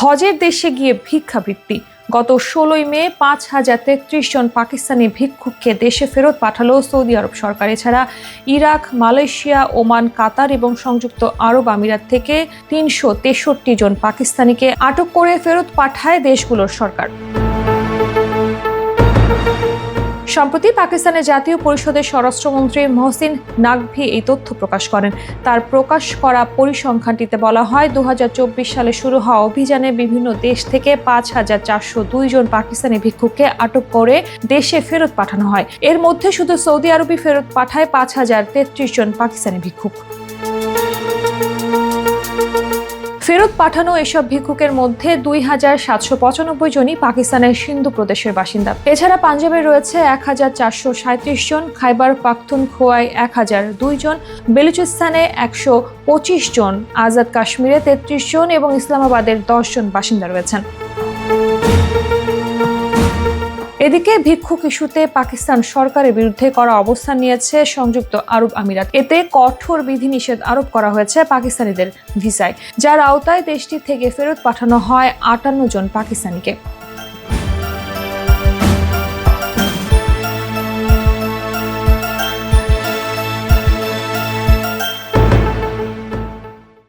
হজের দেশে গিয়ে ভিক্ষাবৃত্তি। গত 16 মে 5033 জন পাকিস্তানি ভিক্ষুককে দেশে ফেরত পাঠালো সৌদি আরব সরকার। এছাড়া ইরাক, মালয়েশিয়া, ওমান, কাতার এবং সংযুক্ত আরব আমিরাত থেকে 363 জন পাকিস্তানিকে আটক করে ফেরত পাঠায় দেশগুলোর সরকার। সম্প্রতি পাকিস্তানের জাতীয় পরিষদের স্বরাষ্ট্রমন্ত্রী মহসিন নাকভি এই তথ্য প্রকাশ করেন। তার প্রকাশ করা পরিসংখ্যানটিতে বলা হয়, 2024 সালে শুরু হওয়া অভিযানে বিভিন্ন দেশ থেকে 5402 জন পাকিস্তানি ভিক্ষুককে আটক করে দেশে ফেরত পাঠানো হয়। এর মধ্যে শুধু সৌদি আরবই ফেরত পাঠায় 5033 জন পাকিস্তানি ভিক্ষুক। ফেরত পাঠানো এসব ভিক্ষুকের মধ্যে 2795 জনই পাকিস্তানের সিন্ধু প্রদেশের বাসিন্দা। এছাড়া পাঞ্জাবে রয়েছে 1437 জন, খাইবার পাখতুনখোয়ায় 1002 জন, বেলুচিস্তানে 125 জন, আজাদ কাশ্মীরে 33 জন এবং ইসলামাবাদের 10 জন বাসিন্দা রয়েছেন। এদিকে ভিক্ষুক ইস্যুতে পাকিস্তান সরকারের বিরুদ্ধে করা অবস্থান নিয়েছে সংযুক্ত আরব আমিরাত। এতে কঠোর বিধিনিষেধ আরোপ করা হয়েছে পাকিস্তানিদের ভিসায়, যার আওতায় দেশটি থেকে ফেরত পাঠানো হয় 58 জন পাকিস্তানিকে।